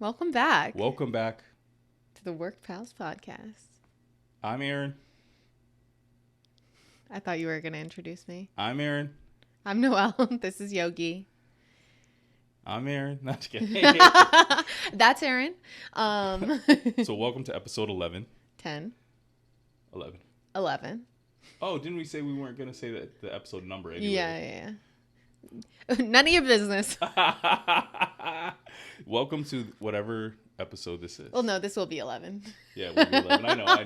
Welcome back. Welcome back to the Work Pals podcast. I'm Aaron. I thought you were going to introduce me. I'm Aaron. I'm Noelle. This is Yogi. I'm Aaron. Not just kidding. That's Aaron. So welcome to episode 11. 10. 11. 11. Oh, didn't we say we weren't going to say the episode number anyway? Yeah. None of your business. Welcome to whatever episode this is. Well, no, this will be 11. Yeah, we'll be 11. I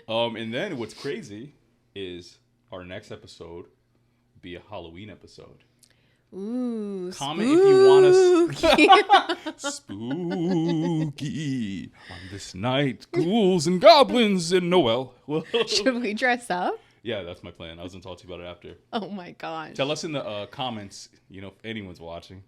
know. And then what's crazy is our next episode will be a Halloween episode. Ooh, Comment if you want us. Spooky. On this night, ghouls and goblins and Noelle. Should we dress up? Yeah, that's my plan. I was going to talk to you about it after. Oh my gosh. Tell us in the comments, if anyone's watching,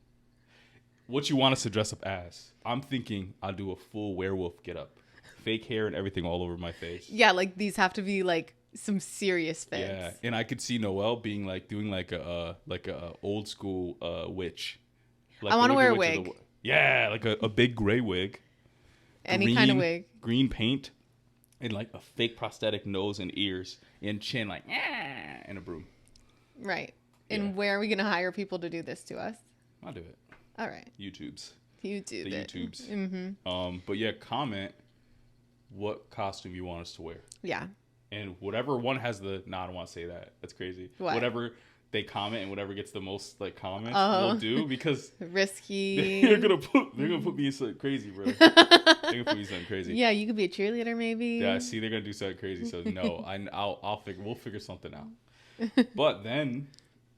what you want us to dress up as. I'm thinking I'll do a full werewolf get up. Fake hair and everything all over my face. Yeah, like these have to be like some serious fits. Yeah, and I could see Noelle being doing like a old school witch. Like I want to wear a wig. Yeah, like a big gray wig. Any kind of wig. Green paint. And like a fake prosthetic nose and ears and chin, like, and a broom. Right. And where are we going to hire people to do this to us? I'll do it. All right. YouTubes. YouTubes. Mm-hmm. But yeah, comment what costume you want us to wear. Yeah. And whatever one has I don't want to say that. That's crazy. What? Whatever they comment and whatever gets the most comments, we'll do because risky. They're gonna put me in something crazy, bro. They're gonna put me in something crazy. Yeah, you could be a cheerleader, maybe. Yeah, see, they're gonna do something crazy. So no, we'll figure something out. But then,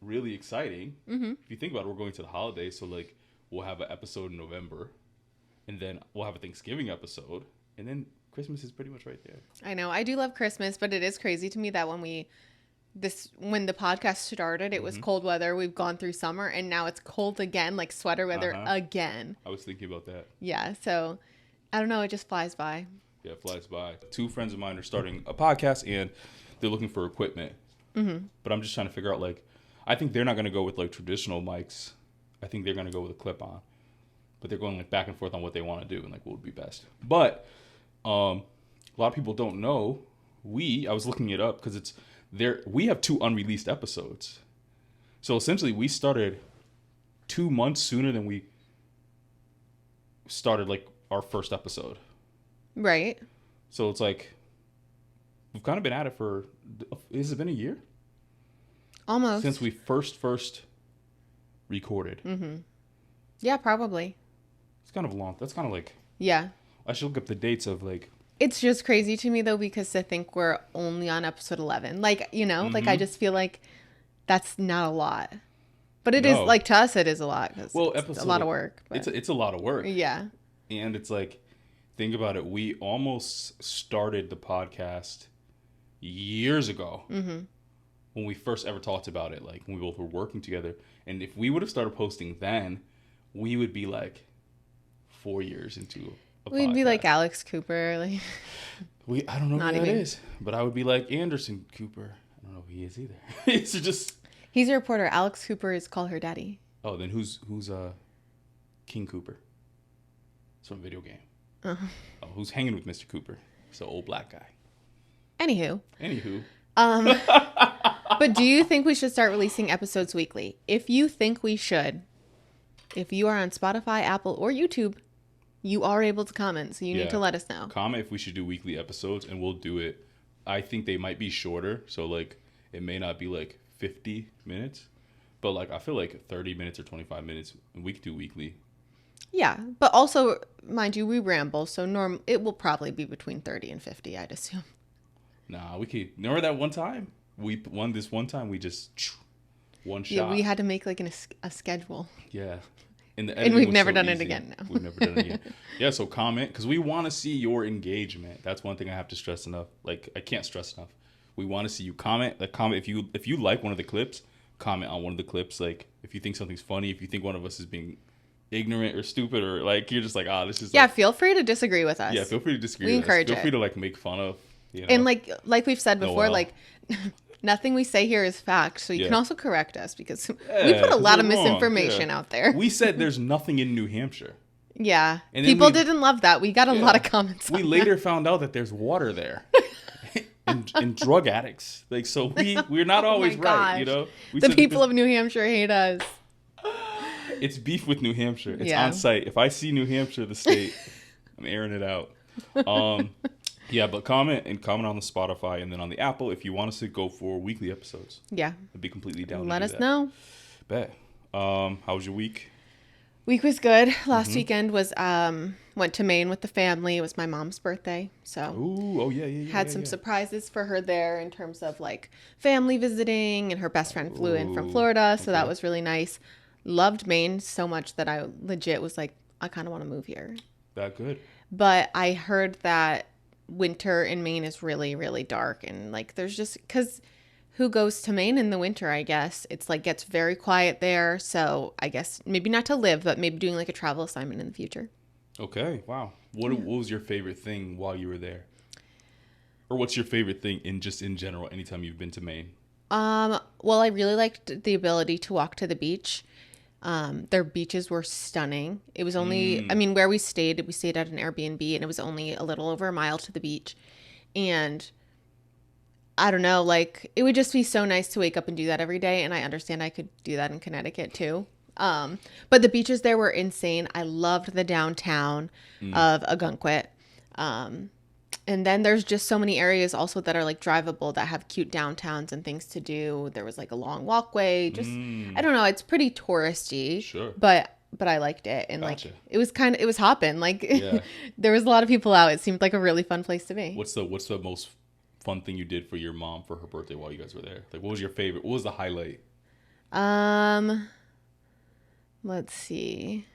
really exciting. Mm-hmm. If you think about it, we're going to the holidays, so like we'll have an episode in November, and then we'll have a Thanksgiving episode, and then Christmas is pretty much right there. I know. I do love Christmas, but it is crazy to me that when the podcast started, it was cold weather. We've gone through summer, and now it's cold again, like sweater weather again. I was thinking about that. Yeah, so I don't know. It just flies by. Yeah, it flies by. 2 friends of mine are starting a podcast, and they're looking for equipment. Mm-hmm. But I'm just trying to figure out, I think they're not going to go with, traditional mics. I think they're going to go with a clip-on. But they're going, back and forth on what they want to do and, what would be best. But a lot of people don't know. I was looking it up because we have 2 unreleased episodes. So essentially we started 2 months sooner than we started our first episode. Right. So it's we've kind of been at it for, has it been a year? Almost. Since we first recorded. Mm-hmm. Yeah, probably. It's kind of long. That's kind of Yeah. I should look up the dates of It's just crazy to me, though, because I think we're only on episode 11. I just feel like that's not a lot. But it is, to us, it is a lot. It's a lot of work. But. It's a lot of work. Yeah. And it's think about it. We almost started the podcast years ago when we first ever talked about it, when we both were working together. And if we would have started posting then, we would be 4 years into We'd podcast. be like Alex Cooper. I don't know who that is, but I would be like Anderson Cooper. I don't know who he is either. It's just he's a reporter. Alex Cooper is Call Her Daddy. Oh, then who's King Cooper? It's from a video game. Uh-huh. Oh, who's hanging with Mr. Cooper? It's the old black guy. Anywho. But do you think we should start releasing episodes weekly? If you think we should, if you are on Spotify, Apple, or YouTube, you are able to comment, so you need to let us know. Comment if we should do weekly episodes, and we'll do it. I think they might be shorter, so it may not be 50 minutes, but I feel 30 minutes or 25 minutes, and we could do weekly. Yeah, but also, mind you, we ramble, so it will probably be between 30 and 50, I'd assume. Nah, we could. Remember that one time? We won this one time, we just one shot. Yeah, we had to make a schedule. Yeah. And we've never done it again now. We've never done it again. Yeah, so comment, because we want to see your engagement. That's one thing I have to stress enough. I can't stress enough. We want to see you comment. Comment if you like one of the clips, comment on one of the clips. If you think something's funny, if you think one of us is being ignorant or stupid, or you're just this is feel free to disagree with us. Yeah, feel free to disagree. We encourage it. Feel free to make fun of. And like we've said before, nothing we say here is fact, so you can also correct us because we put a lot of misinformation out there. We said there's nothing in New Hampshire. Yeah. And people didn't love that. We got a lot of comments on We later found out that there's water there. and drug addicts. Like, so we're not always right, you know? The people of New Hampshire hate us. It's beef with New Hampshire. It's on site. If I see New Hampshire, the state, I'm airing it out. Yeah, but comment on the Spotify and then on the Apple if you want us to go for weekly episodes. Yeah. I'd be completely down. Let us know. Bet. How was your week? Week was good. Last weekend was went to Maine with the family. It was my mom's birthday, so had some surprises for her there in terms of like family visiting, and her best friend flew in from Florida, so that was really nice. Loved Maine so much that I legit was like, I kind of want to move here. That good. But I heard that winter in Maine is really, really dark, and like there's just because who goes to Maine in the winter, I guess. It's like gets very quiet there. So I guess maybe not to live, but maybe doing like a travel assignment in the future. Okay. Wow. What was your favorite thing while you were there? Or what's your favorite thing in general anytime you've been to Maine? Well, I really liked the ability to walk to the beach. Their beaches were stunning. It was only, where we stayed at an Airbnb, and it was only a little over a mile to the beach. And I don't know, like it would just be so nice to wake up and do that every day. And I understand I could do that in Connecticut too. But the beaches there were insane. I loved the downtown of Ogunquit. And then there's just so many areas also that are like drivable that have cute downtowns and things to do. There was like a long walkway. Just, I don't know. It's pretty touristy, sure. But I liked it. And like, it was hopping. Like there was a lot of people out. It seemed like a really fun place to be. What's the most fun thing you did for your mom for her birthday while you guys were there? Like, what was your favorite? What was the highlight? Let's see.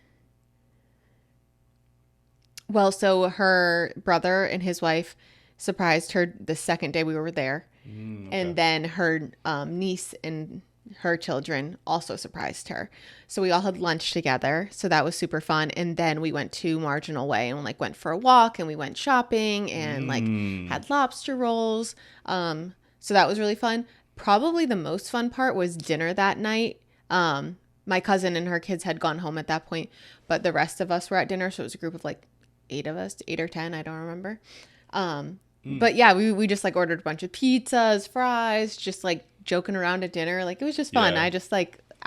Well, so her brother and his wife surprised her the second day we were there. And then her niece and her children also surprised her. So we all had lunch together. So that was super fun. And then we went to Marginal Way and like went for a walk, and we went shopping and like had lobster rolls. So that was really fun. Probably the most fun part was dinner that night. My cousin and her kids had gone home at that point, but the rest of us were at dinner. So it was a group of like 8 of us, 8 or 10. I don't remember. But yeah, we just like ordered a bunch of pizzas, fries, just like joking around at dinner. Like it was just fun. I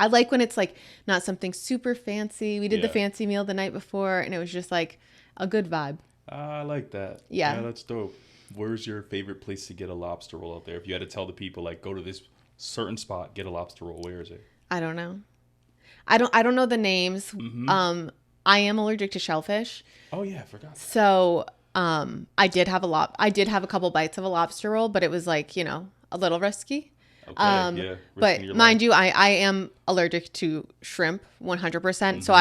like when it's like not something super fancy. We did the fancy meal the night before, and it was just like a good vibe. I like that. Yeah, that's dope. Where's your favorite place to get a lobster roll out there? If you had to tell the people like go to this certain spot, get a lobster roll, where is it? I don't know. I don't know the names. I am allergic to shellfish. Oh yeah, I forgot that. So I did have a couple bites of a lobster roll, but it was like, you know, a little risky. Okay, but mind you, I am allergic to shrimp 100%. So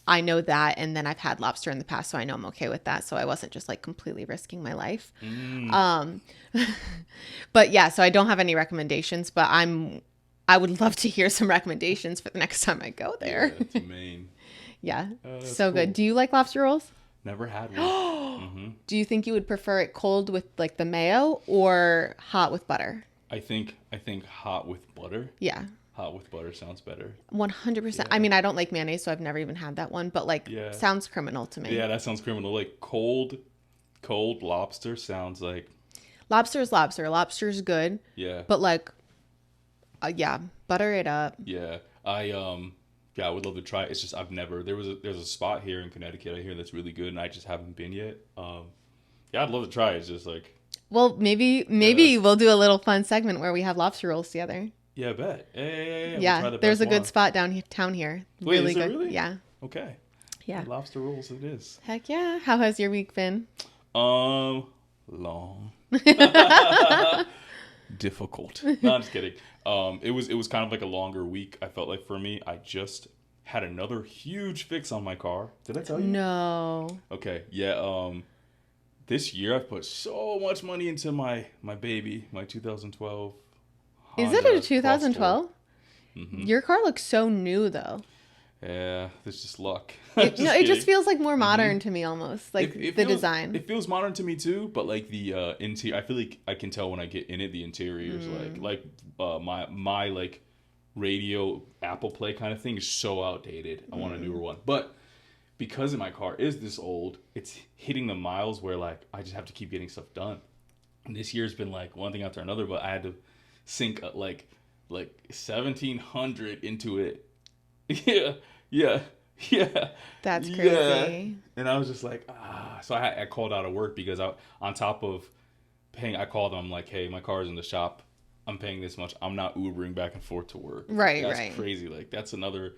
I know that, and then I've had lobster in the past, so I know I'm okay with that. So I wasn't just like completely risking my life. But yeah, so I don't have any recommendations, but I would love to hear some recommendations for the next time I go there. Yeah, that's Maine. Yeah, so cool. Good. Do you like lobster rolls? Never had one. Do you think you would prefer it cold with like the mayo or hot with butter? I think hot with butter. Yeah. Hot with butter sounds better. 100%. I mean, I don't like mayonnaise, so I've never even had that one, but like sounds criminal to me. Yeah, that sounds criminal. Like cold lobster sounds like... Lobster is lobster. Lobster is good. Yeah. But like, butter it up. Yeah. I would love to try it. It's just there's a spot here in Connecticut I hear that's really good, and I just haven't been yet. I'd love to try it. It's just like... Well, maybe we'll do a little fun segment where we have lobster rolls together. Yeah, I bet. Yeah, we'll there's a good spot downtown here. Wait, really is it good. Really? Yeah. Okay. Yeah. Lobster rolls it is. Heck yeah. How has your week been? Long. Difficult. No, I'm just kidding. It was kind of like a longer week. I felt like for me, I just had another huge fix on my car. Did I tell you? No. Okay. Yeah. This year I've put so much money into my baby, my 2012. Is it a 2012? Your car looks so new though. Yeah, there's just luck. It just feels like more modern to me almost. Like the design. It feels modern to me too, but like the interior, I feel like I can tell when I get in it, the interior is like my like radio Apple Play kind of thing is so outdated. I want a newer one. But because my car is this old, it's hitting the miles where like I just have to keep getting stuff done. And this year's been like one thing after another, but I had to sink like 1,700 into it. Yeah. That's crazy. Yeah. And I was just like, So I called out of work because on top of paying, I called them. I'm like, hey, my car's in the shop. I'm paying this much. I'm not Ubering back and forth to work. Right, That's crazy. Like that'd be another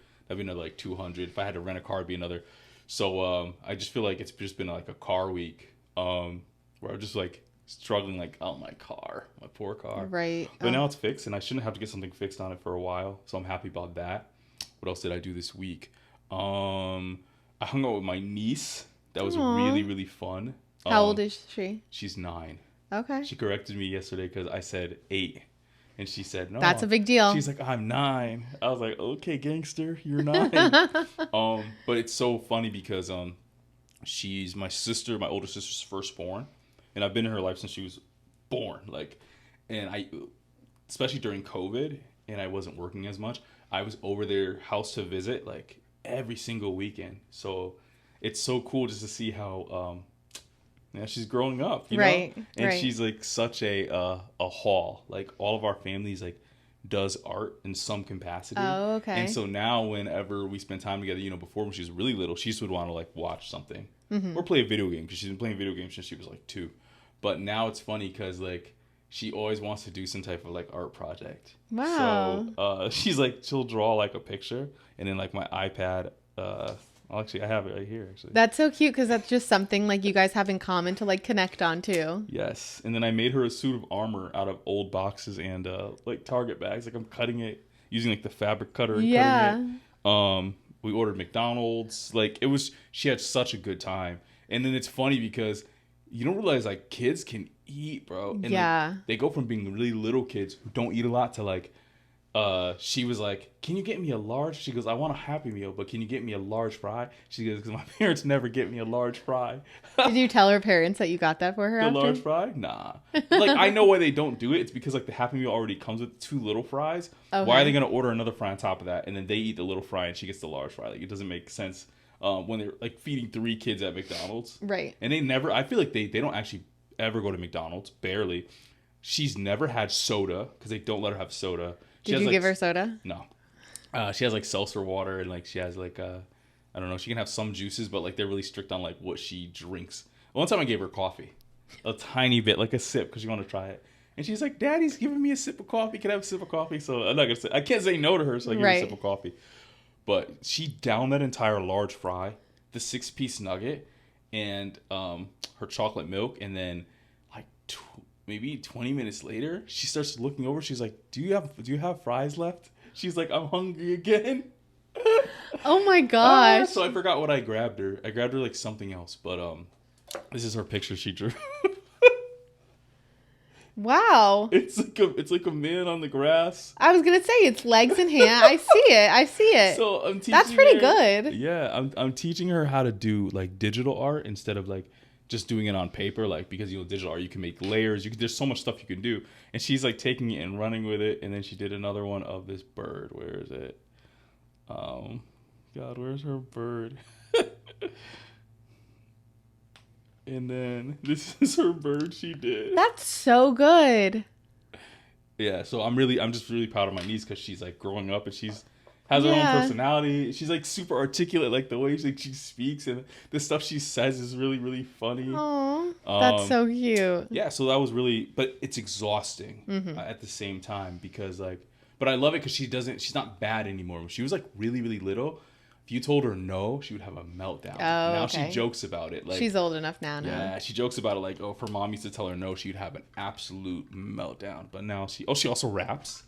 like 200. If I had to rent a car, it'd be another. So I just feel like it's just been like a car week where I'm just like struggling, like, oh, my poor car. Right. But now it's fixed, and I shouldn't have to get something fixed on it for a while. So I'm happy about that. What else did I do this week? I hung out with my niece. That was really, really fun. How old is she? She's 9. Okay. She corrected me yesterday because I said 8. And she said, no. That's a big deal. She's like, I'm 9. I was like, okay, gangster, you're 9. But it's so funny because she's my older sister's firstborn. And I've been in her life since she was born. Especially during COVID, and I wasn't working as much, I was over their house to visit like every single weekend. So it's so cool just to see how she's growing up, you know? And she's like such a haul. Like all of our families like does art in some capacity. Oh, okay. And so now whenever we spend time together, before when she was really little, she just would want to like watch something or play a video game because she's been playing video games since she was like 2. But now it's funny because like she always wants to do some type of like art project. Wow. So she's like, she'll draw like a picture, and then like my iPad. Actually, I have it right here. Actually, that's so cute because that's just something like you guys have in common to like connect on to. Yes, and then I made her a suit of armor out of old boxes and like Target bags. Like I'm cutting it using like the fabric cutter. And cutting it. We ordered McDonald's. Like she had such a good time. And then it's funny because you don't realize like kids can eat, bro. And like, they go from being really little kids who don't eat a lot to like, she was like, can you get me a large? She goes, I want a Happy Meal, but can you get me a large fry? She goes, because my parents never get me a large fry. Did you tell her parents that you got that for her? The large fry? Nah. Like, I know why they don't do it. It's because like the Happy Meal already comes with 2 little fries. Okay. Why are they going to order another fry on top of that? And then they eat the little fry and she gets the large fry. Like, it doesn't make sense. When they're like feeding 3 kids at McDonald's. Right. And I feel like they don't actually ever go to McDonald's, barely. She's never had soda because they don't let her have soda. Did you give her soda? No. She has like seltzer water and like she has like I don't know, she can have some juices, but like they're really strict on like what she drinks. One time I gave her coffee, a tiny bit, like a sip, because she wanted to try it. And she's like, Daddy's giving me a sip of coffee. Can I have a sip of coffee? So I'm not gonna say, I can't say no to her, so I give her a sip of coffee. But she downed that entire large fry, the 6-piece nugget, and her chocolate milk. And then like maybe 20 minutes later, she starts looking over. She's like, do you have fries left? She's like, I'm hungry again. Oh my gosh. So I forgot what I grabbed her. I grabbed her like something else. But this is her picture she drew. Wow. It's like a man on the grass. I was gonna say it's legs and hand. I see it. So I'm teaching That's pretty her, good. Yeah, I'm teaching her how to do like digital art instead of like just doing it on paper. Like because digital art you can make layers. There's so much stuff you can do. And she's like taking it and running with it. And then she did another one of this bird. Where is it? God, where's her bird? And then this is her bird she did. That's so good. Yeah, so I'm just really proud of my niece because she's like growing up and she's has her own personality. She's like super articulate, like the way she speaks and the stuff she says is really, really funny. Oh, that's so cute. Yeah, so that was really, but it's exhausting at the same time because like, but I love it because she's not bad anymore. When she was like really, really little, if you told her no, she would have a meltdown. Oh, now she jokes about it. Like she's old enough now. Yeah, she jokes about it like, if her mom used to tell her no, she'd have an absolute meltdown. But now she also raps.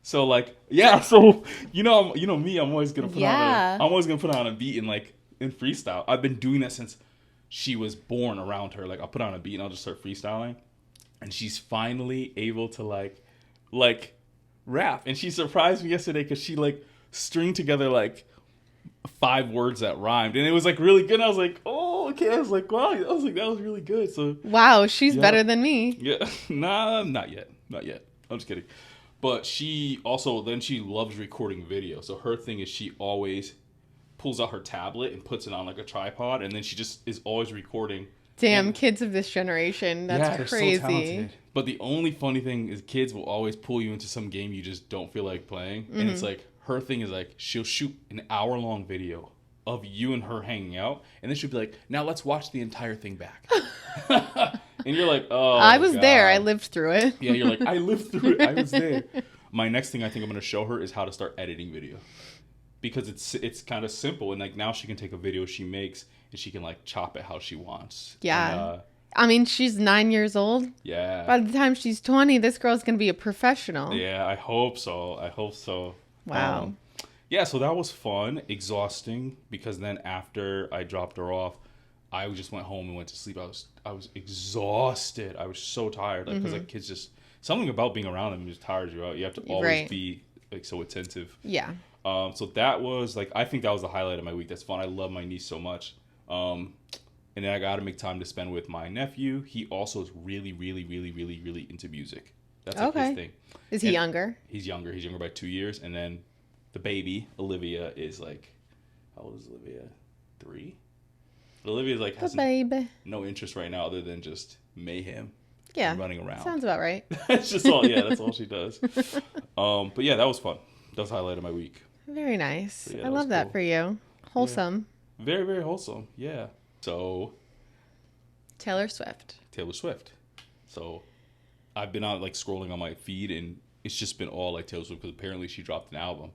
So like, yeah, so you know me, I'm always gonna put on a beat and like in freestyle. I've been doing that since she was born around her. Like I'll put on a beat and I'll just start freestyling. And she's finally able to like rap. And she surprised me yesterday because she like stringed together like 5 words that rhymed, and it was like really good. And I was like, oh, okay. I was like, wow. I was like, that was really good. So wow, she's better than me. Yeah, nah, not yet. I'm just kidding. But she also she loves recording video. So her thing is she always pulls out her tablet and puts it on like a tripod, and then she just is always recording. Damn, kids of this generation. That's crazy. So talented. But the only funny thing is kids will always pull you into some game you just don't feel like playing. And it's like, her thing is like, she'll shoot an hour-long video of you and her hanging out, and then she'll be like, now let's watch the entire thing back. And you're like, oh, I was there. I lived through it. Yeah, you're like, I lived through it. I was there. My next thing I think I'm going to show her is how to start editing video. Because it's kind of simple, and like now she can take a video she makes and she can like chop it how she wants. Yeah. And, I mean, she's 9 years old. Yeah. By the time she's 20, this girl's going to be a professional. Yeah, I hope so. Wow. Yeah, so that was fun, exhausting, because then after I dropped her off, I just went home and went to sleep. I was exhausted. I was so tired. Like, because like kids just, something about being around them just tires you out. You have to always be like so attentive. Yeah. So that was like, I think that was the highlight of my week. That's fun. I love my niece so much. And then I got to make time to spend with my nephew. He also is really, really, really, really, really into music. That's like his thing. Is he younger? He's younger. He's younger by 2 years. And then the baby, Olivia, is like, how old is Olivia? 3? But Olivia like has no interest right now other than just mayhem. Yeah. And running around. Sounds about right. That's just all. Yeah, that's all she does. But yeah, that was fun. That was the highlight of my week. Very nice. So yeah, I love that for you. Wholesome. Yeah. Very, very wholesome. Yeah. So. Taylor Swift. So I've been out like scrolling on my feed, and it's just been all like Taylor Swift, because apparently she dropped an album.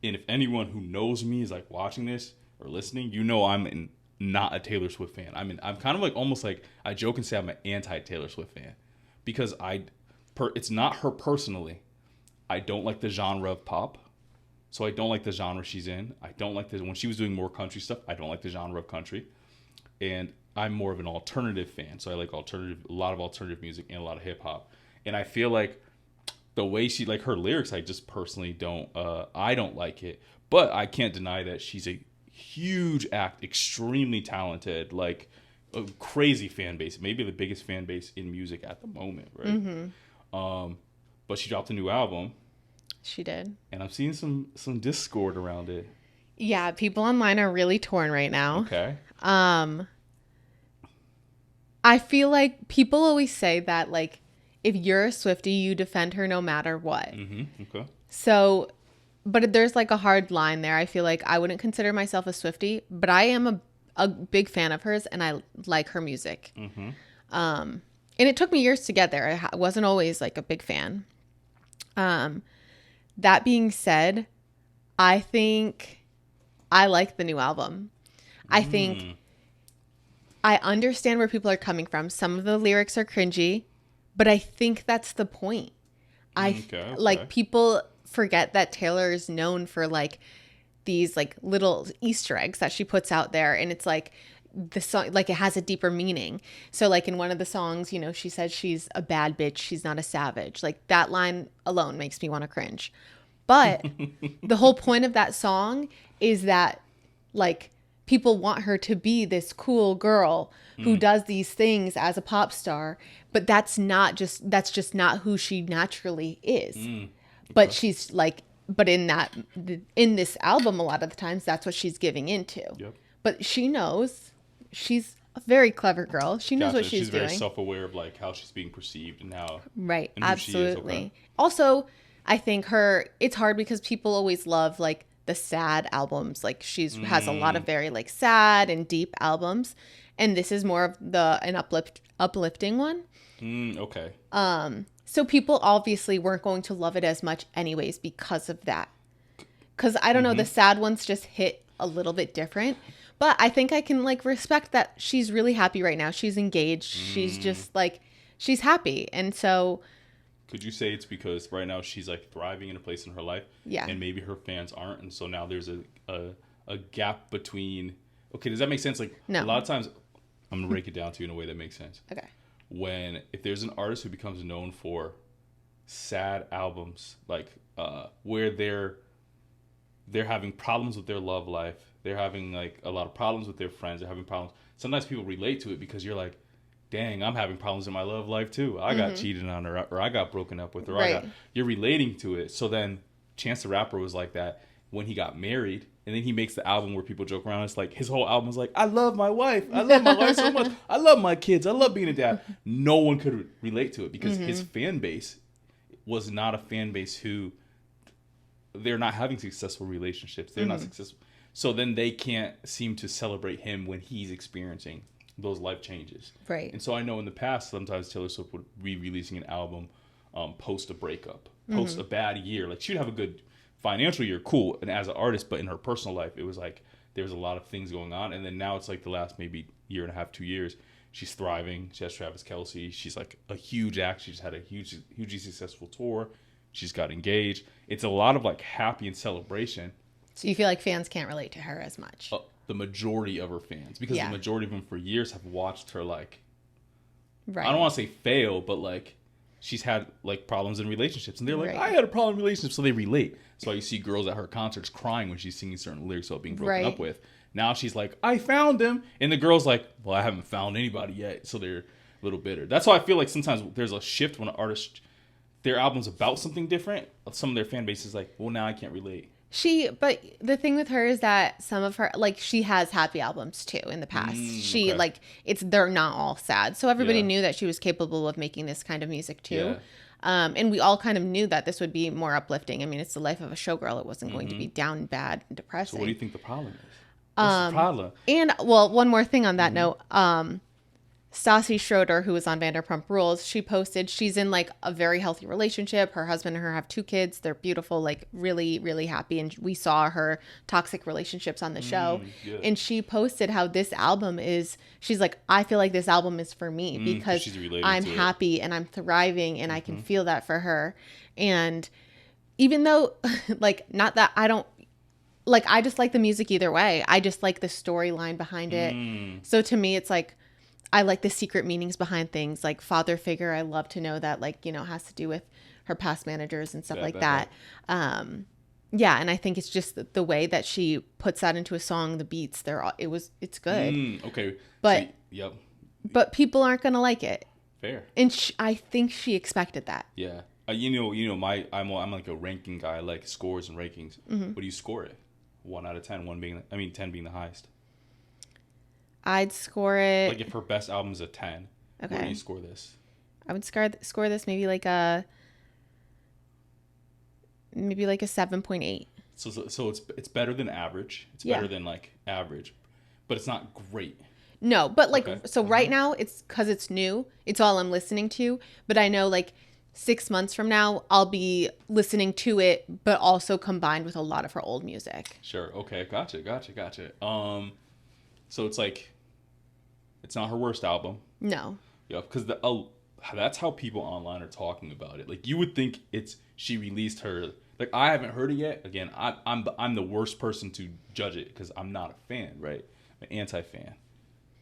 And if anyone who knows me is like watching this or listening, you know I'm not a Taylor Swift fan. I'm kind of like almost like, I joke and say I'm an anti-Taylor Swift fan, because it's not her personally. I don't like the genre of pop. So I don't like the genre she's in. I don't like when she was doing more country stuff, I don't like the genre of country. And I'm more of an alternative fan. So I like a lot of alternative music and a lot of hip hop. And I feel like the way she, like her lyrics, I just personally I don't like it. But I can't deny that she's a huge act, extremely talented, like a crazy fan base, maybe the biggest fan base in music at the moment, right? But she dropped a new album. She did. And I'm seeing some discord around it. Yeah, people online are really torn right now. Okay. I feel like people always say that, like, if you're a Swiftie, you defend her no matter what. Okay. So, but there's like a hard line there. I feel like I wouldn't consider myself a Swiftie, but I am a big fan of hers, and I like her music. And it took me years to get there. I wasn't always like a big fan. That being said, I think I like the new album. I think I understand where people are coming from. Some of the lyrics are cringy, but I think that's the point. Like, people forget that Taylor is known for like these like little Easter eggs that she puts out there, and it's like the song, like, it has a deeper meaning. So like in one of the songs, you know, she says she's a bad bitch, she's not a savage. Like, that line alone makes me want to cringe. But the whole point of that song is that, like, people want her to be this cool girl who does these things as a pop star, but that's just not who she naturally is. Okay. But she's like, but in this album, a lot of the times that's what she's giving into. Yep. But she knows. She's a very clever girl. She knows what she's doing. She's very self-aware of like how she's being perceived and how. Right. And absolutely. She is. Okay. Also, I think it's hard because people always love like the sad albums. Like, has a lot of very like sad and deep albums, and this is more of an uplifting one. Okay. So people obviously weren't going to love it as much anyways because of that. Because I don't know, the sad ones just hit a little bit different. But I think I can like respect that she's really happy right now. She's engaged. She's just like, she's happy. And so. Could you say it's because right now she's like thriving in a place in her life? Yeah. And maybe her fans aren't. And so now there's a gap between. Okay, does that make sense? Like, no. A lot of times, I'm going to break it down to you in a way that makes sense. Okay. If there's an artist who becomes known for sad albums, like where they're having problems with their love life, they're having like a lot of problems with their friends, they're having problems. Sometimes people relate to it because you're like, dang, I'm having problems in my love life too. I got cheated on, or I got broken up with, or you're relating to it. So then Chance the Rapper was like that when he got married. And then he makes the album where people joke around. It's like his whole album is like, I love my wife. I love my wife so much. I love my kids. I love being a dad. No one could relate to it because his fan base was not a fan base who they're not having successful relationships. They're not successful. So then they can't seem to celebrate him when he's experiencing those life changes. Right. And so I know in the past, sometimes Taylor Swift would be releasing an album post a breakup, post a bad year. Like she'd have a good financial year, cool, and as an artist, but in her personal life, it was like there was a lot of things going on. And then now it's like the last maybe year and a half, 2 years, she's thriving. She has Travis Kelce. She's like a huge act. She's had a hugely successful tour. She's got engaged. It's a lot of like happy and celebration. So you feel like fans can't relate to her as much? The majority of her fans, because the majority of them for years have watched her like, right. I don't want to say fail, but like she's had like problems in relationships, and they're like, I had a problem in relationships, so they relate. That's why you see girls at her concerts crying when she's singing certain lyrics about being broken up with. Now she's like, I found him, and the girl's like, well, I haven't found anybody yet, so they're a little bitter. That's why I feel like sometimes there's a shift when an artist, their album's about something different. Some of their fan base is like, well, now I can't relate. But the thing with her is that some of her, like, she has happy albums too in the past. They're not all sad. So everybody knew that she was capable of making this kind of music too. Yeah. And we all kind of knew that this would be more uplifting. I mean, it's the life of a showgirl. It wasn't going to be down, bad, and depressing. So what do you think the problem is? What's the problem? And, well, one more thing on that note. Stassi Schroeder, who was on Vanderpump Rules, she posted she's in like a very healthy relationship. Her husband and her have 2 kids. They're beautiful, like really, really happy. And we saw her toxic relationships on the show. Yeah. And she posted how this album is, she's like, I feel like this album is for me because I'm happy and I'm thriving and I can feel that for her. And even though like, not that I don't, like, I just like the music either way. I just like the storyline behind it. So to me, it's like, I like the secret meanings behind things, like father figure. I love to know that, like, you know, has to do with her past managers and stuff like that. Yeah, and I think it's just the way that she puts that into a song, the beats, it's good. Okay. But but people aren't going to like it. Fair. And I think she expected that. Yeah. I'm like a ranking guy. I like scores and rankings. What do you score it? 1 out of 10, 10 being the highest. I'd score it. Like if her best album is a 10, okay. What do you score this? I would score this maybe like a 7.8. So it's better than average. It's better than like average, but it's not great. No, but like right now it's because it's new. It's all I'm listening to. But I know like 6 months from now I'll be listening to it, but also combined with a lot of her old music. Sure. Okay. Gotcha. So it's like. It's not her worst album. No. Yeah, because that's how people online are talking about it. Like you would think she released her. Like I haven't heard it yet. Again, I'm the worst person to judge it because I'm not a fan, right? I'm an anti-fan,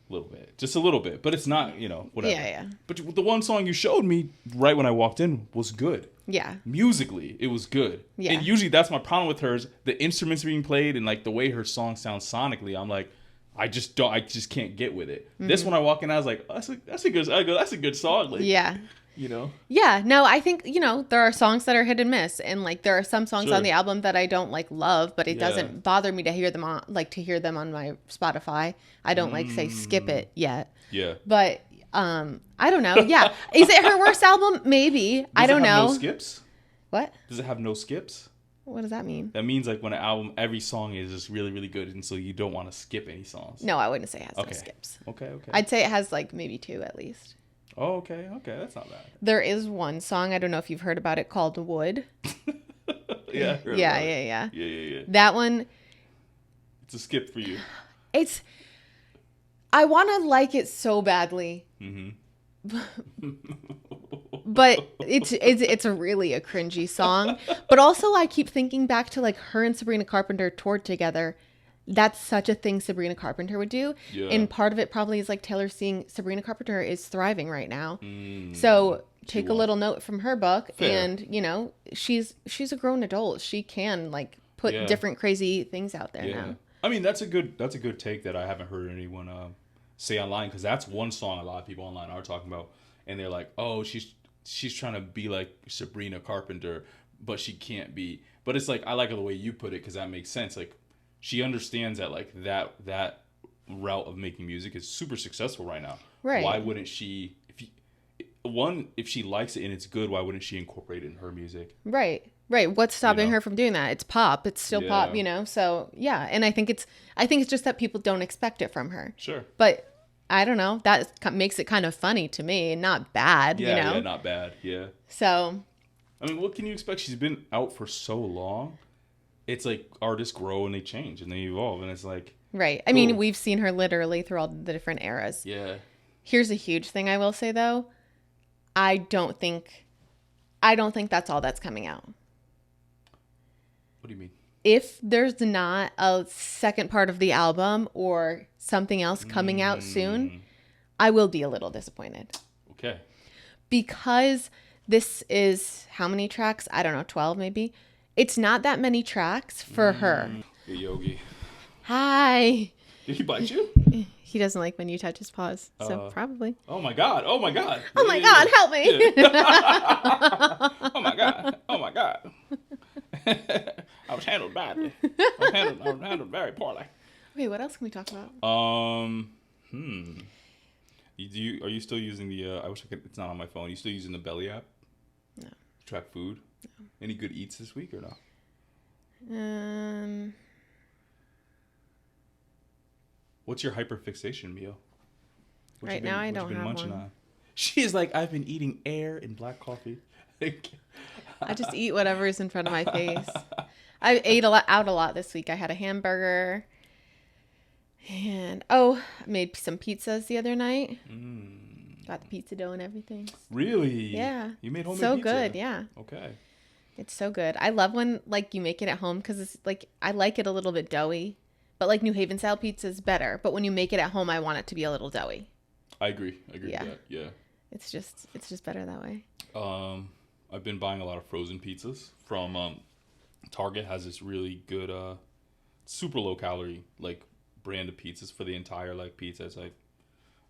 a little bit, just a little bit. But it's not, whatever. Yeah. But the one song you showed me right when I walked in was good. Yeah. Musically, it was good. Yeah. And usually that's my problem with hers. The instruments being played and like the way her song sounds sonically, I'm like. I just can't get with it. This one I walk in, I was like, oh, that's a good song. Like, yeah. Yeah, no, I think, there are songs that are hit and miss. And like, there are some songs on the album that I don't like love, but it doesn't bother me to hear them on my Spotify. I don't like say skip it yet. Yeah. But, I don't know. Yeah. Is it her worst album? Maybe. I don't know. No skips? What? Does it have no skips? What does that mean? That means like when an album, every song is just really, really good, and so you don't want to skip any songs. No, I wouldn't say it has no skips. Okay. I'd say it has like maybe 2 at least. Oh, okay, that's not bad. There is one song, I don't know if you've heard about it, called Wood. Yeah. Yeah. That one. It's a skip for you. I want to like it so badly. But it's really a cringy song. But also I keep thinking back to like her and Sabrina Carpenter toured together. That's such a thing Sabrina Carpenter would do. Yeah. And part of it probably is like Taylor seeing Sabrina Carpenter is thriving right now. So take a little note from her book. Fair. And, she's a grown adult. She can like put different crazy things out there now. I mean, that's a good take that I haven't heard anyone say online, because that's one song a lot of people online are talking about. And they're like, oh, she's trying to be like Sabrina Carpenter, but she can't be. But it's like, I like the way you put it, because that makes sense. Like, she understands that like that route of making music is super successful right now. Right. Why wouldn't she? If she likes it and it's good, why wouldn't she incorporate it in her music? Right. What's stopping her from doing that? It's pop. It's still pop, you know? So, yeah. And I think it's just that people don't expect it from her. Sure. But I don't know. That makes it kind of funny to me. Not bad, you know? Yeah, not bad. Yeah. So. I mean, what can you expect? She's been out for so long. It's like artists grow and they change and they evolve. And it's like. Right. I mean, we've seen her literally through all the different eras. Yeah. Here's a huge thing I will say, though. I don't think that's all that's coming out. What do you mean? If there's not a second part of the album or something else coming out soon, I will be a little disappointed. Okay. Because this is how many tracks? I don't know, 12 maybe. It's not that many tracks for her. Hey, Yogi. Hi. Did he bite you? He doesn't like when you touch his paws, so probably. Oh my god! Oh my god! Oh my god! Help me! Yeah. Oh my god! Oh my god! I was handled badly. I was handled very poorly. Wait, what else can we talk about? Are you still using the? I wish I could. It's not on my phone. Are you still using the Belly app? No. Track food. No. Any good eats this week or no? What's your hyperfixation meal? Right now, I don't have one. On? She's like, I've been eating air and black coffee. I just eat whatever is in front of my face. I ate out a lot this week. I had a hamburger. And, I made some pizzas the other night. Got the pizza dough and everything. Really? Yeah. You made homemade pizza? So good, yeah. Okay. It's so good. I love when, like, you make it at home because it's, like, I like it a little bit doughy. But, like, New Haven style pizza is better. But when you make it at home, I want it to be a little doughy. I agree with that. Yeah. It's just better that way. I've been buying a lot of frozen pizzas from Target. Has this really good, super low calorie like brand of pizzas for the entire like pizza. It's like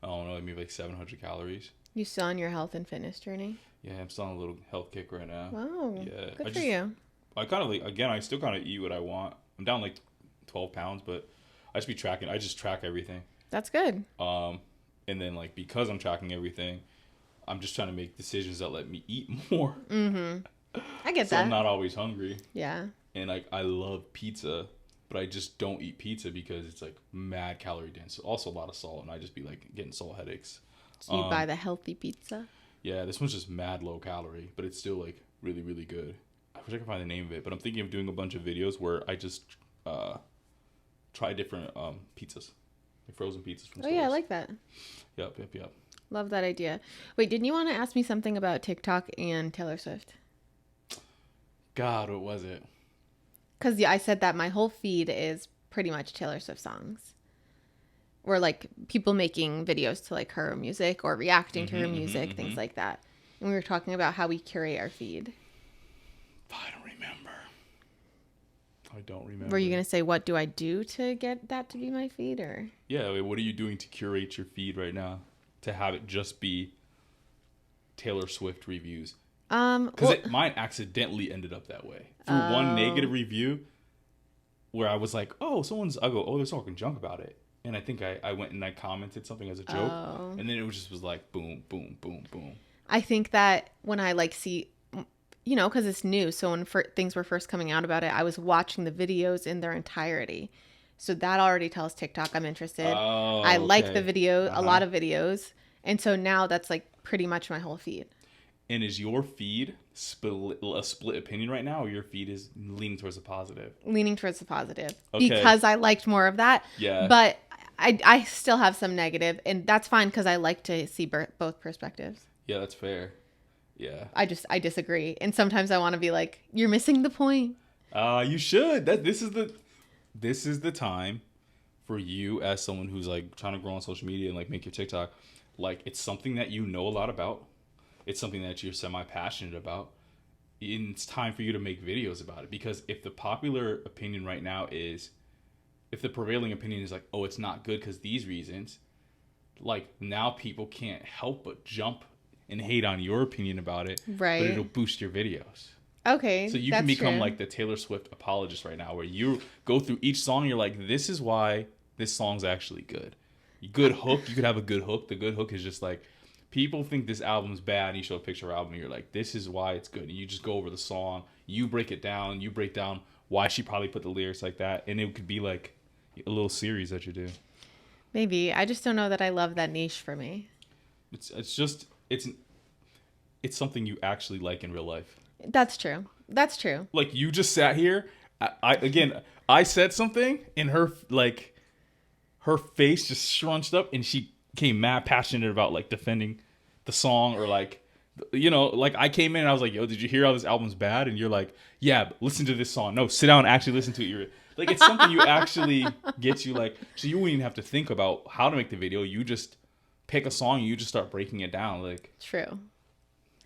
I don't know, maybe like 700 calories. You still on your health and fitness journey? Yeah, I'm still on a little health kick right now. Wow. Yeah. Good for you. I kind of like I still kind of eat what I want. I'm down like 12 pounds, but I just track everything. That's good. And then like because I'm tracking everything, I'm just trying to make decisions that let me eat more. I get that. I'm not always hungry. Yeah. And like I love pizza, but I just don't eat pizza because it's like mad calorie dense. Also a lot of salt, and I just be like getting salt headaches. So you buy the healthy pizza? Yeah, this one's just mad low calorie, but it's still like really, really good. I wish I could find the name of it, but I'm thinking of doing a bunch of videos where I just try different pizzas, like frozen pizzas from stores. Yeah, I like that. Yep. Love that idea. Wait, didn't you want to ask me something about TikTok and Taylor Swift? God, what was it? Because I said that my whole feed is pretty much Taylor Swift songs. Or like people making videos to like her music or reacting to her music, things like that. And we were talking about how we curate our feed. I don't remember. Were you going to say, what do I do to get that to be my feed? Or yeah, what are you doing to curate your feed right now? To have it just be Taylor Swift reviews? Because mine accidentally ended up that way. Through one negative review where I was like, they're talking junk about it. And I think I went and I commented something as a joke. And then it was like, boom, boom, boom, boom. I think that when I like see, you know, because it's new. So when things were first coming out about it, I was watching the videos in their entirety. So that already tells TikTok I'm interested. I like the video, a lot of videos. And so now that's like pretty much my whole feed. And is your feed a split opinion right now, or your feed is leaning towards the positive? Leaning towards the positive. Okay. Because I liked more of that. Yeah. But I still have some negative, and that's fine because I like to see both perspectives. Yeah, that's fair. Yeah. I disagree. And sometimes I want to be like, you're missing the point. You should. This is the time for you as someone who's like trying to grow on social media and like make your TikTok. Like it's something that you know a lot about. It's something that you're semi-passionate about. And it's time for you to make videos about it. Because if the popular opinion right now is, if the prevailing opinion is like, oh, it's not good because these reasons, like now people can't help but jump and hate on your opinion about it. Right. But it'll boost your videos. Okay, so you can become like the Taylor Swift apologist right now, where you go through each song and you're like, this is why this song's actually good. Good hook. You could have a good hook. The good hook is just like, people think this album's bad, and you show a picture of the album and you're like, this is why it's good. And you just go over the song, you break it down, you break down why she probably put the lyrics like that, and it could be like a little series that you do. Maybe. I just don't know that I love that niche for me. It's something you actually like in real life. That's true. Like, you just sat here. I said something, and her face just scrunched up, and she came mad passionate about like defending the song, or like, you know, like I came in and I was like, yo, did you hear how this album's bad? And you're like, yeah, but listen to this song. No, sit down and actually listen to it. Like, it's something you actually gets you, like, so you wouldn't even have to think about how to make the video. You just pick a song and you just start breaking it down. Like, true.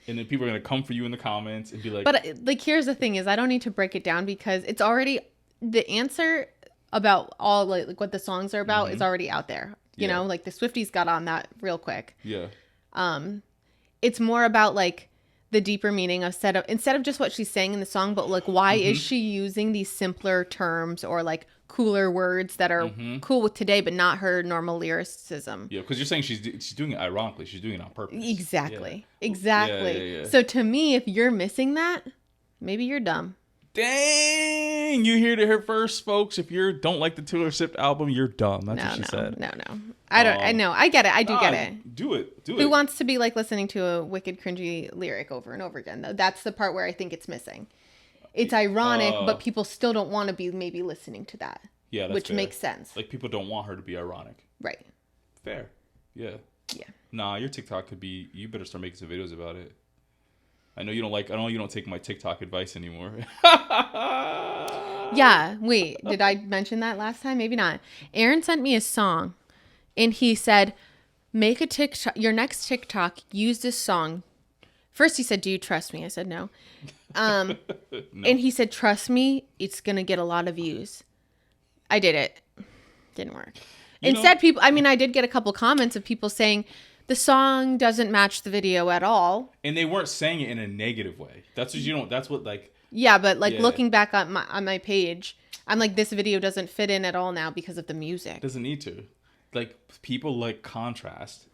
And then people are going to come for you in the comments and be like, but like, here's the thing is, I don't need to break it down, because it's already, the answer about all like what the songs are about is already out there. You know, like the Swifties got on that real quick. Yeah. It's more about like the deeper meaning of instead of just what she's saying in the song, but like, why is she using these simpler terms or like cooler words that are cool with today, but not her normal lyricism? Yeah, because you're saying she's doing it ironically. She's doing it on purpose. Exactly. Yeah. Exactly. Yeah. So to me, if you're missing that, maybe you're dumb. Dang, you heard it here first, folks. If you don't like the Taylor Swift album, you're dumb. That's what she said. No. I know. I get it. I do get it. Do it. Who wants to be like listening to a wicked cringy lyric over and over again, though? That's the part where I think it's missing. It's ironic, but people still don't want to be maybe listening to that. Yeah, that's which fair. Makes sense. Like, people don't want her to be ironic. Right. Fair. Yeah. Nah, your TikTok could be, you better start making some videos about it. I know you don't take my TikTok advice anymore. Yeah. Wait, did I mention that last time? Maybe not. Aaron sent me a song, and he said, make a TikTok, your next TikTok, use this song. First he said, do you trust me? I said, no. No. And he said, trust me, it's going to get a lot of views. I did it. Didn't work. Instead, I did get a couple comments of people saying, the song doesn't match the video at all. And they weren't saying it in a negative way. That's what like. Yeah, but like looking back on my page, I'm like, this video doesn't fit in at all now because of the music. Doesn't need to. Like, people like contrast,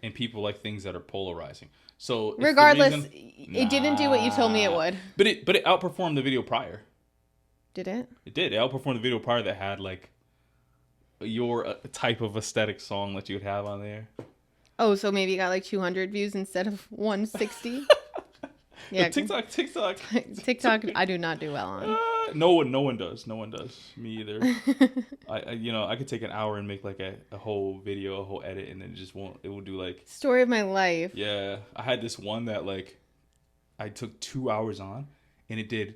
and people like things that are polarizing. So regardless, it didn't do what you told me it would. But it outperformed the video prior. Did it? It did. It outperformed the video prior that had like your type of aesthetic song that you would have on there. Oh, so maybe you got like 200 views instead of 160? Yeah. TikTok. TikTok, I do not do well on. No one does. Me either. I could take an hour and make like a whole video, a whole edit, and then it will do like. Story of my life. Yeah. I had this one that like I took 2 hours on, and it did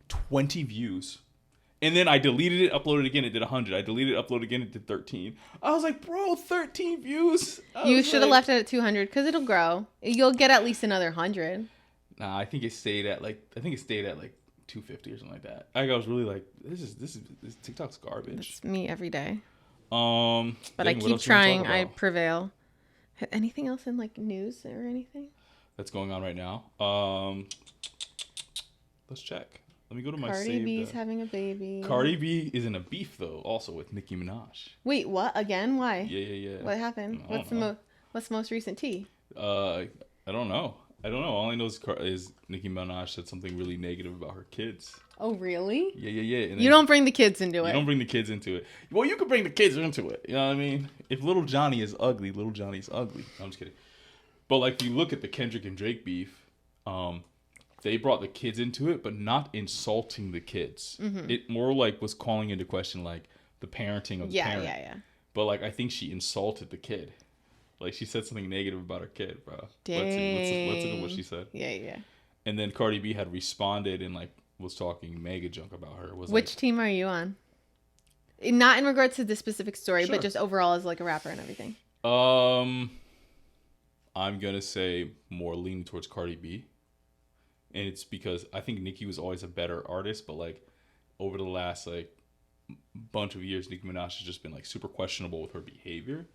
20 views. And then I deleted it, uploaded it again, it did 100. I deleted it, uploaded it again, it did 13. I was like, bro, 13 views. You should have left it at 200 because it'll grow. You'll get at least another 100. Nah, I think it stayed at like 250 or something like that. I was really like, this TikTok's garbage. It's me every day. But I keep trying. I prevail. Anything else in like news or anything that's going on right now? Let's check. Let me go to my saved. Cardi B's having a baby. Cardi B is in a beef though, also with Nicki Minaj. Wait, what? Again? Why? Yeah. What happened? What's the most recent tea? I don't know. All I know is Nicki Minaj said something really negative about her kids. Oh, really? Yeah. You don't bring the kids into it. You don't bring the kids into it. Well, you could bring the kids into it. You know what I mean? If little Johnny is ugly, little Johnny's ugly. No, I'm just kidding. But like, if you look at the Kendrick and Drake beef, they brought the kids into it, but not insulting the kids. Mm-hmm. It more like was calling into question like the parenting of the parent. Yeah. But like, I think she insulted the kid. Like, she said something negative about her kid, bro. Dang. Let's look at what she said. Yeah. And then Cardi B had responded and like was talking mega junk about her. Which team are you on? Not in regards to this specific story, but just overall as like a rapper and everything. I'm gonna say more leaning towards Cardi B. And it's because I think Nicki was always a better artist, but like over the last like bunch of years, Nicki Minaj has just been like super questionable with her behavior.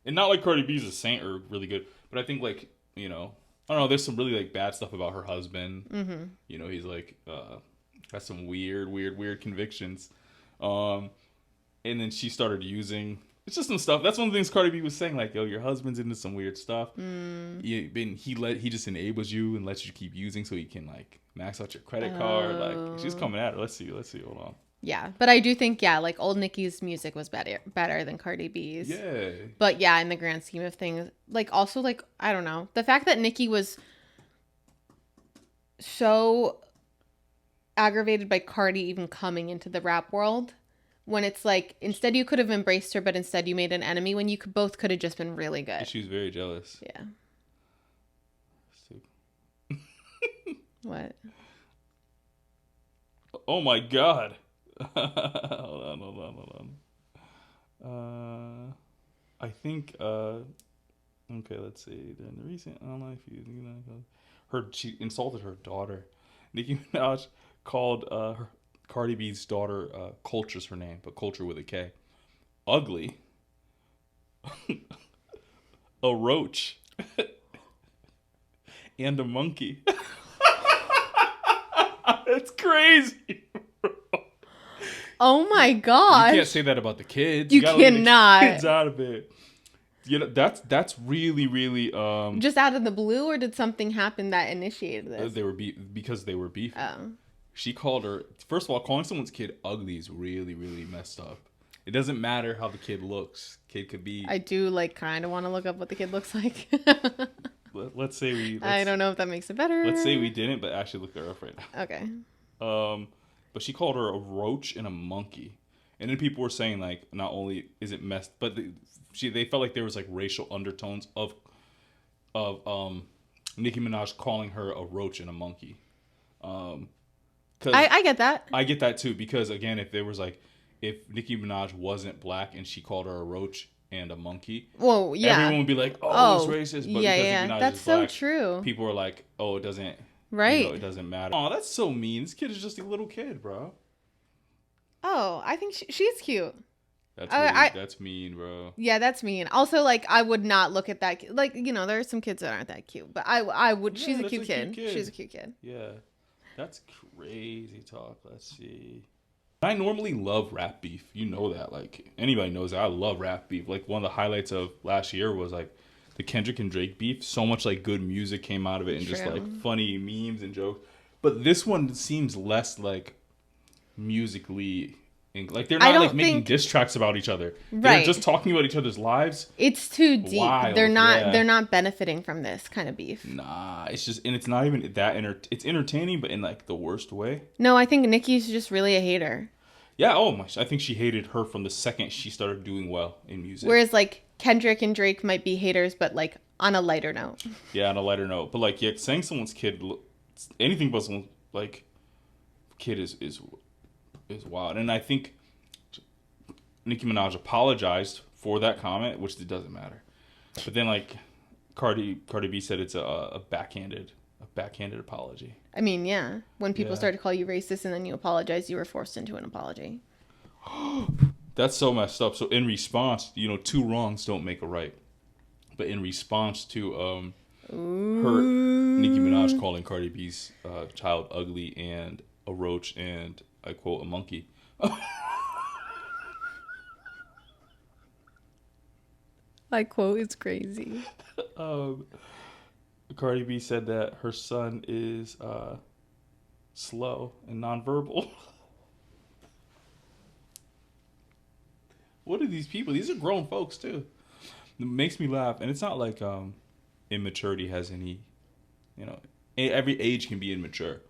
And not like Cardi B's a saint or really good, but I think like, you know, I don't know. There's some really like bad stuff about her husband. You know, he's like has some weird convictions. And then she started using. It's just some stuff. That's one of the things Cardi B was saying. Like, yo, your husband's into some weird stuff. He just enables you and lets you keep using so he can like max out your credit card. Like, she's coming at her. Let's see. Hold on. Yeah, but I do think like old Nicki's music was better than Cardi B's. Yeah. But yeah, in the grand scheme of things, like also like I don't know, the fact that Nicki was so aggravated by Cardi even coming into the rap world, when it's like instead you could have embraced her, but instead you made an enemy when you both could have just been really good. She was very jealous. Yeah. What? Oh my God. Hold on. I think okay, let's see. During the recent, I don't know if she insulted her daughter. Nicki Minaj called her Cardi B's daughter Culture's her name, but Culture with a K. Ugly. A roach. And a monkey. That's crazy. Oh my gosh. You can't say that about the kids. You cannot. Leave the kids out of it. You know, that's really just out of the blue, or did something happen that initiated this? Because they were beefing. Oh. She called her, first of all, calling someone's kid ugly is really messed up. It doesn't matter how the kid looks. Kid could be. I do like kind of want to look up what the kid looks like. Let's say we. I don't know if that makes it better. Let's say we didn't, but actually look her up right now. Okay. But she called her a roach and a monkey, and then people were saying like, not only is it messed, but they felt like there was like racial undertones of Nicki Minaj calling her a roach and a monkey. I get that. I get that too, because again, if Nicki Minaj wasn't black and she called her a roach and a monkey, well, yeah, everyone would be like, oh, it's racist. But yeah, because Nicki Minaj that's is black, so true. People are like, oh, it doesn't. Right. It doesn't matter. Oh, that's so mean. This kid is just a little kid, bro. Oh, I think she's cute. That's mean, bro. Yeah, that's mean. Also, like, I would not look at that. Like, you know, there are some kids that aren't that cute, but I would. Yeah, she's a cute kid. She's a cute kid. Yeah, that's crazy talk. Let's see. I normally love rap beef. You know that. Like, anybody knows that. I love rap beef. Like, one of the highlights of last year was like the Kendrick and Drake beef. So much like good music came out of it, and just like funny memes and jokes. But this one seems less like musically, like they're not like making diss tracks about each other. They're just talking about each other's lives. It's too deep. Wild. They're not benefiting from this kind of beef. Nah, it's just, and it's not even that it's entertaining, but in like the worst way. No, I think Nicki's just really a hater. Yeah, I think she hated her from the second she started doing well in music. Whereas like Kendrick and Drake might be haters, but like on a lighter note. Yeah, on a lighter note. But like, yeah, saying someone's kid, anything but someone's like kid is wild. And I think Nicki Minaj apologized for that comment, which it doesn't matter. But then like Cardi B said it's a backhanded apology. I mean, yeah. When people start to call you racist and then you apologize, you were forced into an apology. That's so messed up. So in response, you know, two wrongs don't make a right. But in response to her Nicki Minaj calling Cardi B's child ugly and a roach and, I quote, a monkey. I quote, it's crazy. Cardi B said that her son is slow and nonverbal. What are these people? These are grown folks too. It makes me laugh, and it's not like immaturity has any, you know, every age can be immature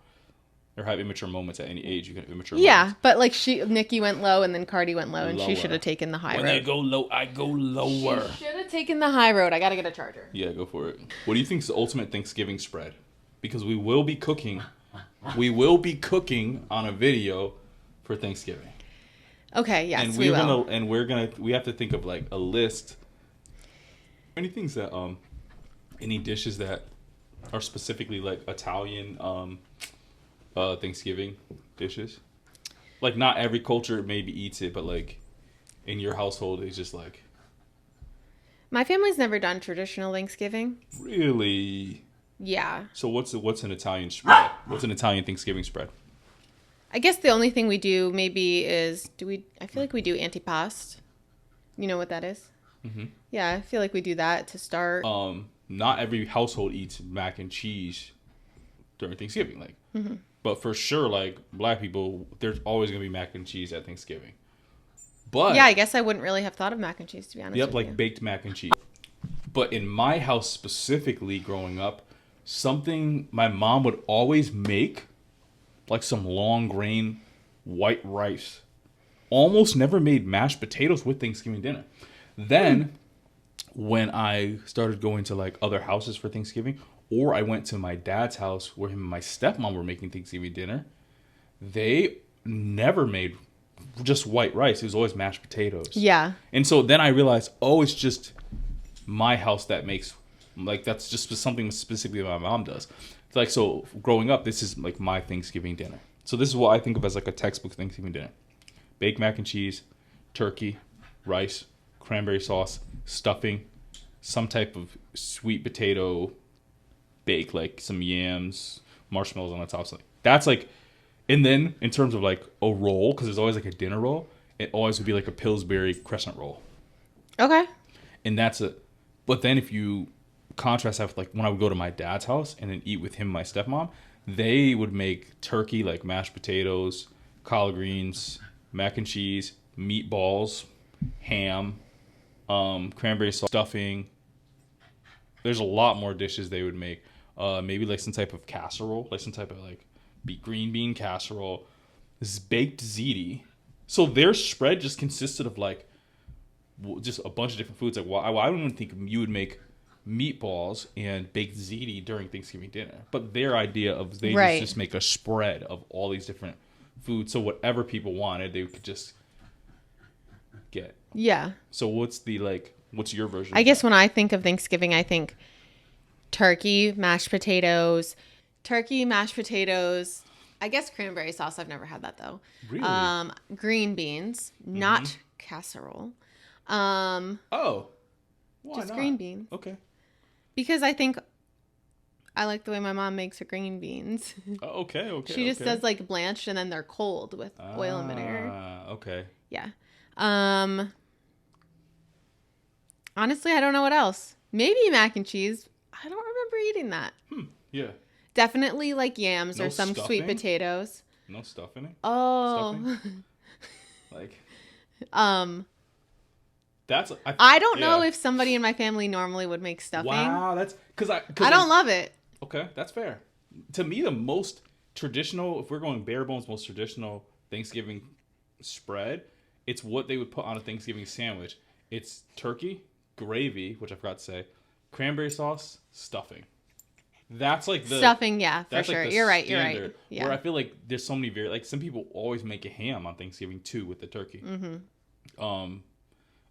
or have immature moments at any age. You can have immature moments. But like Nicki went low and then Cardi went low, and she should have taken the high road. When I go low, I go lower. She should have taken the high road. I gotta get a charger. Yeah, go for it. What do you think is the ultimate Thanksgiving spread? Because we will be cooking. We will be cooking on a video for Thanksgiving. Okay, yes, and we will. We have to think of like a list. Any things that any dishes that are specifically like Italian Thanksgiving dishes? Like not every culture maybe eats it, but like in your household it's just like. My family's never done traditional Thanksgiving. Really? Yeah. So what's an Italian spread? What's an Italian Thanksgiving spread? I guess the only thing we do maybe is I feel like we do antipasto. You know what that is? Mm-hmm. Yeah, I feel like we do that to start. Not every household eats mac and cheese during Thanksgiving, like. Mm-hmm. But for sure, like, Black people, there's always gonna be mac and cheese at Thanksgiving. But yeah, I guess I wouldn't really have thought of mac and cheese, to be honest. Yep, like baked mac and cheese. But in my house specifically, growing up, something my mom would always make, like some long grain white rice. Almost never made mashed potatoes with Thanksgiving dinner. Then, when I started going to like other houses for Thanksgiving, or I went to my dad's house where him and my stepmom were making Thanksgiving dinner, they never made just white rice. It was always mashed potatoes. Yeah. And so then I realized, oh, it's just my house that makes, like, that's just something specifically my mom does. It's like, so growing up, this is like my Thanksgiving dinner. So this is what I think of as like a textbook Thanksgiving dinner. Baked mac and cheese, turkey, rice, cranberry sauce, stuffing, some type of sweet potato bake, like some yams, marshmallows on the top. So that's like, and then in terms of like a roll, because there's always like a dinner roll, it always would be like a Pillsbury crescent roll. Okay. And that's it. But then if you contrast that with like when I would go to my dad's house and then eat with him and my stepmom, they would make turkey, like mashed potatoes, collard greens, mac and cheese, meatballs, ham, cranberry sauce, stuffing. There's a lot more dishes they would make. Maybe like some type of casserole, like some type of like green bean casserole. This is baked ziti. So their spread just consisted of like just a bunch of different foods. Like, I wouldn't even think you would make meatballs and baked ziti during Thanksgiving dinner. But their idea of they just make a spread of all these different foods. So whatever people wanted, they could just get. Yeah. So what's your version? I guess when I think of Thanksgiving, I think turkey, mashed potatoes. I guess cranberry sauce. I've never had that though. Really? Green beans, not casserole. Why just not? Green beans. Okay. Because I think I like the way my mom makes her green beans. Okay. She just does like blanched and then they're cold with oil and vinegar. Okay. Yeah. Honestly, I don't know what else. Maybe mac and cheese. I don't remember eating that. Yeah. Definitely like yams or some stuffing? sweet potatoes. No stuffing? Oh. Stuffing? Like. I don't know if somebody in my family normally would make stuffing. Wow, that's because I don't love it. Okay, that's fair. To me, the most traditional, if we're going bare bones, most traditional Thanksgiving spread, it's what they would put on a Thanksgiving sandwich. It's turkey, gravy, which I forgot to say, cranberry sauce, stuffing. That's like the stuffing, yeah, for sure. Like You're right. Yeah. Where I feel like there's so many like some people always make a ham on Thanksgiving too with the turkey. Mm-hmm.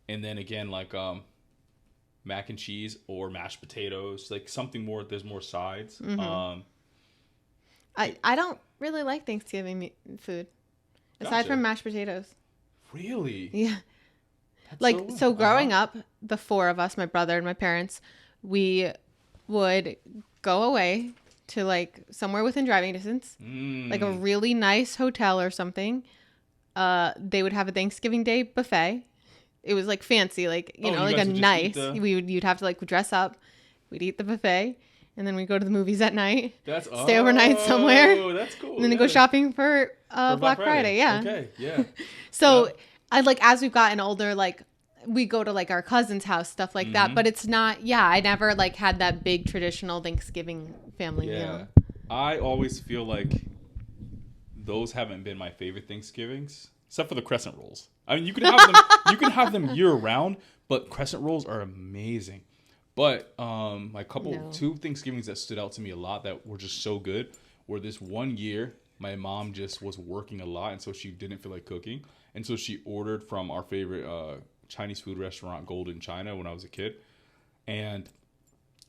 And then again, like mac and cheese or mashed potatoes, like something more. There's more sides. Mm-hmm. I don't really like Thanksgiving food aside from mashed potatoes. Really? Yeah. That's like so growing up, the four of us, my brother and my parents, we would go away to like somewhere within driving distance, like a really nice hotel or something. They would have a Thanksgiving Day buffet. It was like fancy, like, you know, like a nice, you'd have to like dress up. We'd eat the buffet and then we'd go to the movies at night. Stay overnight somewhere. Oh, that's cool. And then go shopping for Black Friday. Yeah. Okay. Yeah. So I like, as we've gotten older, like we go to like our cousin's house, stuff like that, but it's not, I never like had that big traditional Thanksgiving family meal. I always feel like those haven't been my favorite Thanksgivings. Except for the crescent rolls. I mean, you can have them. You can have them year round, but crescent rolls are amazing. But two Thanksgivings that stood out to me a lot that were just so good were this one year my mom just was working a lot, and so she didn't feel like cooking, and so she ordered from our favorite Chinese food restaurant, Golden China, when I was a kid, and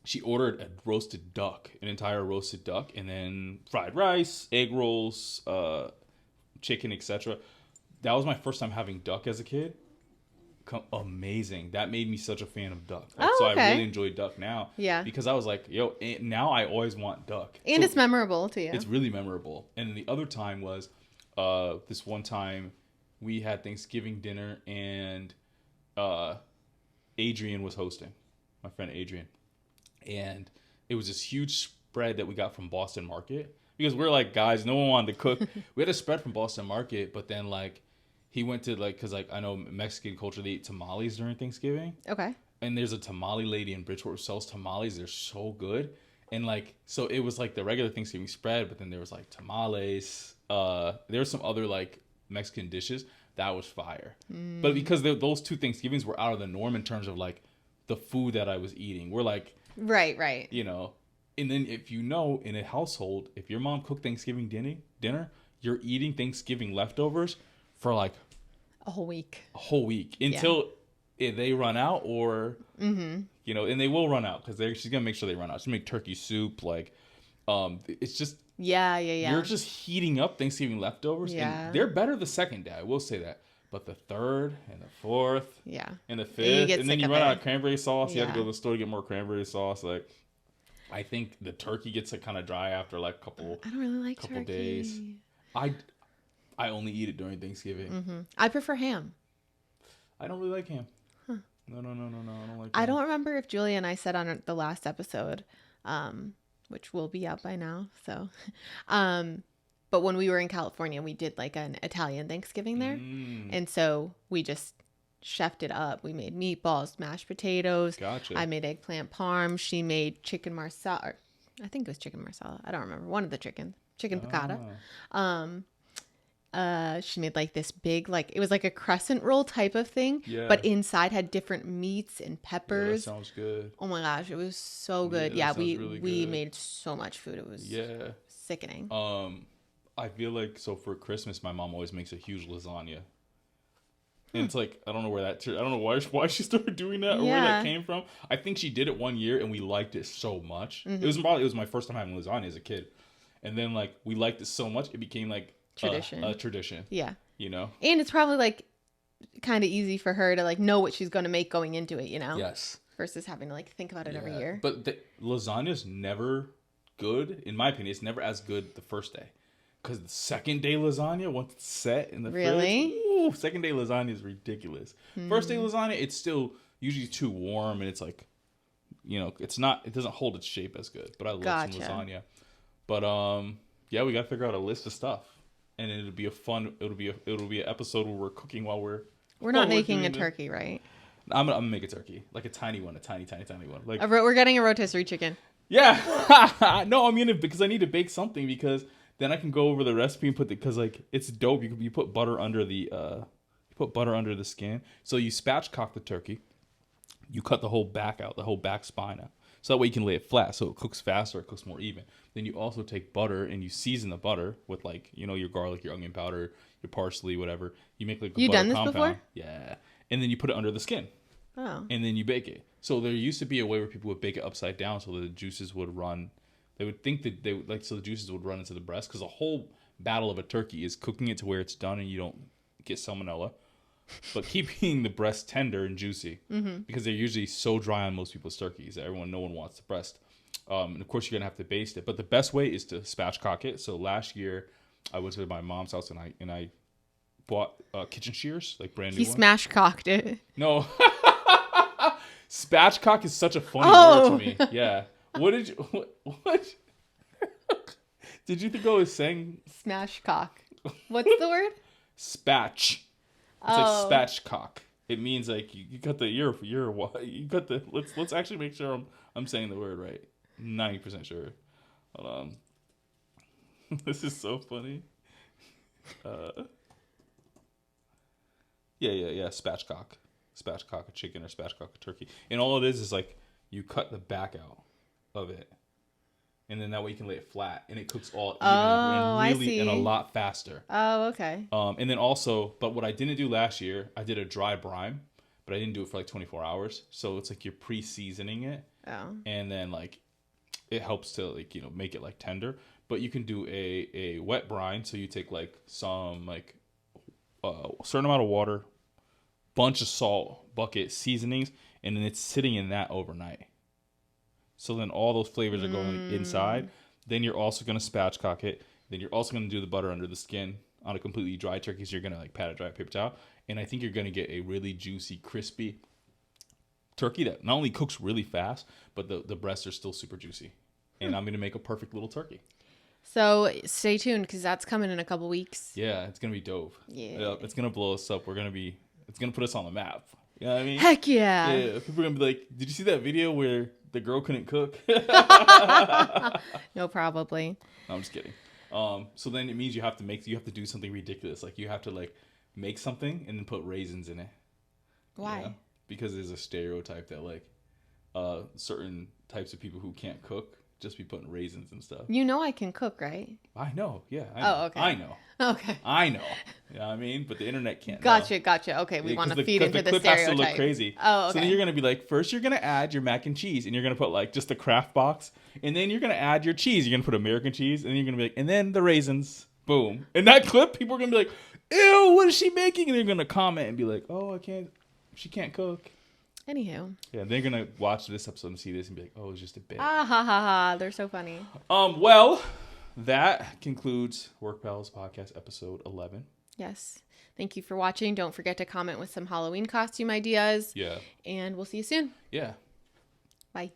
she ordered a roasted duck, an entire roasted duck, and then fried rice, egg rolls, chicken, etc. That was my first time having duck as a kid. amazing. That made me such a fan of duck. So I really enjoy duck now. Yeah. Because I was like, yo, now I always want duck. And it's memorable to you. It's really memorable. And the other time was this one time we had Thanksgiving dinner and Adrian was hosting. My friend Adrian. And it was this huge spread that we got from Boston Market. Because we're like, guys, no one wanted to cook. We had a spread from Boston Market, but then like he went to like, because like I know Mexican culture, they eat tamales during Thanksgiving. Okay. And there's a tamale lady in Bridgeport who sells tamales. They're so good. And like, so it was like the regular Thanksgiving spread, but then there was like tamales. There were some other like Mexican dishes. That was fire. But because those two Thanksgivings were out of the norm in terms of like the food that I was eating. We're like, right. You know, and then if you know, in a household, if your mom cooked Thanksgiving dinner, you're eating Thanksgiving leftovers for like a whole week until they run out, or you know, and they will run out because she's gonna make sure they run out. She'll make turkey soup, like it's just you're just heating up Thanksgiving leftovers, and they're better the second day, I will say that. But the third and the fourth and the fifth, and then you run out of cranberry sauce. You have to go to the store to get more cranberry sauce. Like, I think the turkey gets like kind of dry after like a couple. I don't really like couple turkey. Days. I only eat it during Thanksgiving. I prefer ham. I don't really like ham. Huh. No. I don't like ham. I don't remember if Julia and I said on the last episode, which will be out by now. So, but when we were in California, we did like an Italian Thanksgiving there. And so we just chefed it up. We made meatballs, mashed potatoes. Gotcha. I made eggplant parm. She made chicken marsala. I think it was chicken marsala. I don't remember. One of the chicken piccata. She made like this big, like it was like a crescent roll type of thing, but inside had different meats and peppers. That sounds good. Oh my gosh, it was so good. We made so much food. It was sickening. I feel like, so for Christmas, my mom always makes a huge lasagna. And it's like, I don't know why she started doing that or where that came from. I think she did it one year and we liked it so much. It was my first time having lasagna as a kid. And then like we liked it so much, it became like a tradition. Yeah. You know? And it's probably like kind of easy for her to like know what she's going to make going into it, you know? Yes. Versus having to like think about it every year. But the lasagna's never good, in my opinion. It's never as good the first day. Because the second day lasagna, once it's set in the fridge, second day lasagna is ridiculous. First day lasagna, it's still usually too warm and it's like, you know, it doesn't hold its shape as good. But I love some lasagna. But we got to figure out a list of stuff, and it'll be an episode where we're cooking while we're not making a turkey, right? I'm gonna make a turkey, like a tiny one, a tiny one. Like we're getting a rotisserie chicken. Yeah, no, I'm gonna, because I need to bake something, because then I can go over the recipe and because like it's dope. You put butter under the skin. So you spatchcock the turkey. You cut the whole back out, the whole back spine out. So that way you can lay it flat, so it cooks faster, it cooks more even. Then you also take butter and you season the butter with like, you know, your garlic, your onion powder, your parsley, whatever. You make like a butter compound. You done this before? Yeah. And then you put it under the skin. Oh. And then you bake it. So there used to be a way where people would bake it upside down so that the juices would run. They would think that so the juices would run into the breast, because the whole battle of a turkey is cooking it to where it's done and you don't get salmonella, but keeping the breast tender and juicy, because they're usually so dry on most people's turkeys that no one wants the breast. And of course you're gonna have to baste it, but the best way is to spatchcock it. So last year I went to my mom's house and I bought kitchen shears, like brand new. He smash cocked it. No, spatchcock is such a funny word to me. Yeah. What did you think I was saying? Smash cock. What's the word? Spatch. It's like spatchcock. It means like you got the you got the let's actually make sure I'm saying the word right. 90% sure. Hold on. This is so funny. Yeah. Spatchcock. Spatchcock a chicken or spatchcock a turkey. And all it is like you cut the back out of it, and then that way you can lay it flat and it cooks all even and really and a lot faster. Oh, okay. And then also, but what I didn't do last year, I did a dry brine, but I didn't do it for like 24 hours. So it's like you're pre-seasoning it. Oh. And then like it helps to like, you know, make it like tender. But you can do a wet brine, so you take like some like a certain amount of water, bunch of salt bucket seasonings, and then it's sitting in that overnight. So then all those flavors are going inside. Then you're also going to spatchcock it. Then you're also going to do the butter under the skin on a completely dry turkey. So you're going to like pat it dry, paper towel. And I think you're going to get a really juicy, crispy turkey that not only cooks really fast, but the breasts are still super juicy. And I'm going to make a perfect little turkey. So stay tuned because that's coming in a couple weeks. Yeah, it's going to be dope. Yeah. It's going to blow us up. It's going to put us on the map. You know what I mean? Heck yeah. Yeah. People are going to be like, did you see that video where the girl couldn't cook? No, probably. No, I'm just kidding. So then it means you have to do something ridiculous. Like you have to like make something and then put raisins in it. Why? You know? Because there's a stereotype that like certain types of people who can't cook just be putting raisins and stuff. You know I can cook, right? I know. Yeah. Okay. I know. Okay. I know. You know what I mean? But the internet can't. Gotcha. Okay, we want to feed into the stereotype. Has to look crazy. Oh, okay. So then you're going to be like, first you're going to add your mac and cheese, and you're going to put like just the Kraft box, and then you're going to add your cheese. You're going to put American cheese, and then you're going to be like, and then the raisins. Boom. In that clip, people are going to be like, ew, what is she making? And they're going to comment and be like, oh, she can't cook. Anywho. Yeah, they're going to watch this episode and see this and be like, oh, it's just a bit. Ah, ha, ha, ha. They're so funny. Well, that concludes Work Pals Podcast episode 11. Yes. Thank you for watching. Don't forget to comment with some Halloween costume ideas. Yeah. And we'll see you soon. Yeah. Bye.